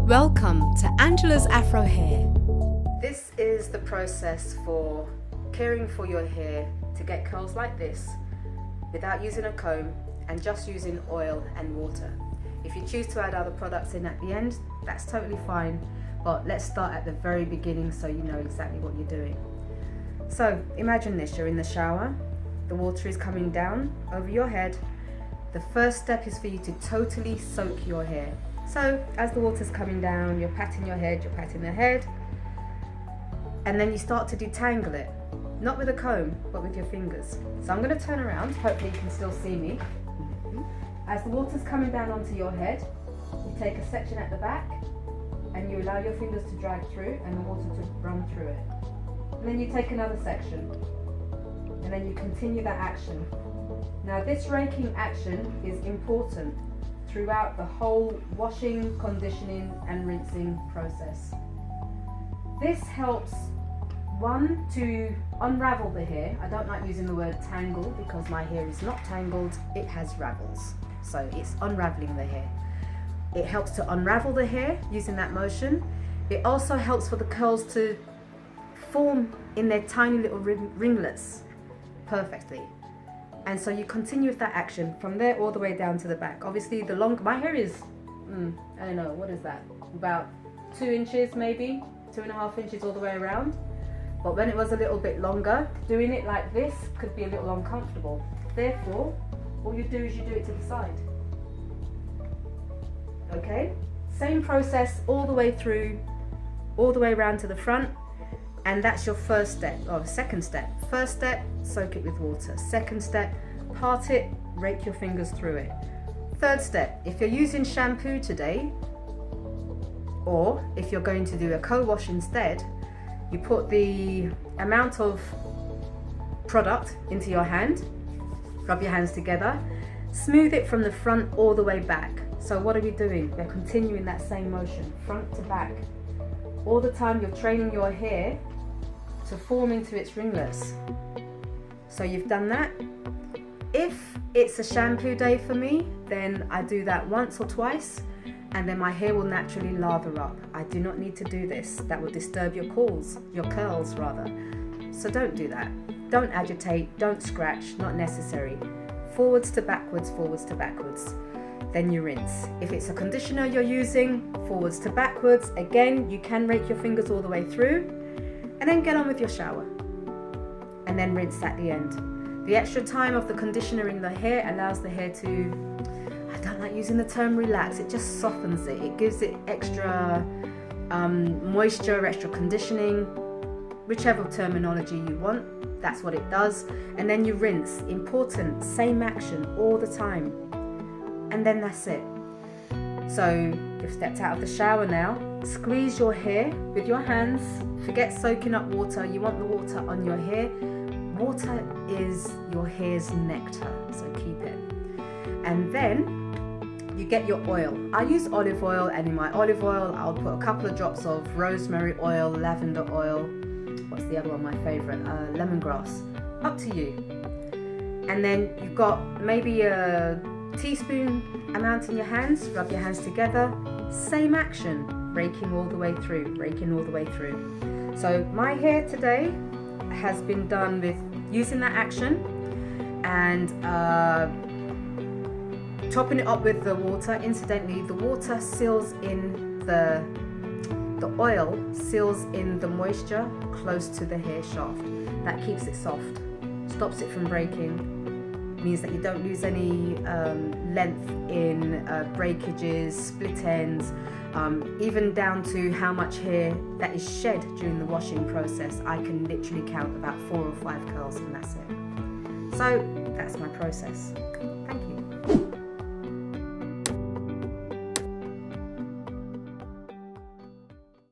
Welcome to Angela's Afro Hair. This is the process for caring for your hair to get curls like this without using a comb and just using oil and water. If you choose to add other products in at the end, that's totally fine, but let's start at the very beginning so you know exactly what you're doing. So imagine this, you're in the shower, the water is coming down over your head. The first step is for you to totally soak your hair. So as the water's coming down, you're patting your head, and then you start to detangle it, not with a comb, but with your fingers. So I'm going to turn around, hopefully you can still see me. As the water's coming down onto your head, you take a section at the back and you allow your fingers to drag through and the water to run through it. And then you take another section and then you continue that action. Now this raking action is important throughout the whole washing, conditioning and rinsing process. This helps, one, to unravel the hair. I don't like using the word tangle because my hair is not tangled, it has ravels. So it's unraveling the hair. It helps to unravel the hair using that motion. It also helps for the curls to form in their tiny little ringlets perfectly. And so you continue with that action from there all the way down to the back. Obviously my hair is, I don't know, what is that? About 2 inches maybe, 2.5 inches all the way around. But when it was a little bit longer, doing it like this could be a little uncomfortable. Therefore, all you do is you do it to the side. Okay? Same process all the way through, all the way around to the front. And that's your first step, or second step. First step, soak it with water. Second step, part it, rake your fingers through it. Third step, if you're using shampoo today, or if you're going to do a co-wash instead, you put the amount of product into your hand, rub your hands together, smooth it from the front all the way back. So what are we doing? We're continuing that same motion, front to back. All the time you're training your hair to form into its ringlets. So you've done that. If it's a shampoo day for me, then I do that once or twice, and then my hair will naturally lather up. I do not need to do this. That will disturb your curls rather. So don't do that. Don't agitate, don't scratch, not necessary. Forwards to backwards, forwards to backwards. Then you rinse. If it's a conditioner you're using, forwards to backwards. Again, you can rake your fingers all the way through and then get on with your shower. And then rinse at the end. The extra time of the conditioner in the hair allows the hair to, I don't like using the term relax, it just softens it. It gives it extra moisture, extra conditioning, whichever terminology you want, that's what it does. And then you rinse. Important, same action all the time. And then that's it. So you've stepped out of the shower now. Squeeze your hair with your hands. Forget soaking up water. You want the water on your hair. Water is your hair's nectar, so keep it. And then you get your oil. I use olive oil, and in my olive oil I'll put a couple of drops of rosemary oil, lavender oil. What's the other one, my favorite? Lemongrass. Up to you. And then you've got maybe a teaspoon amount in your hands, rub your hands together, same action, raking all the way through, raking all the way through. So my hair today has been done with using that action and topping it up with the water. Incidentally, the water seals in the oil seals in the moisture close to the hair shaft. That keeps it soft, stops it from breaking, means that you don't lose any length in breakages, split ends, even down to how much hair that is shed during the washing process. I can literally count about 4 or 5 curls and that's it. So that's my process. Thank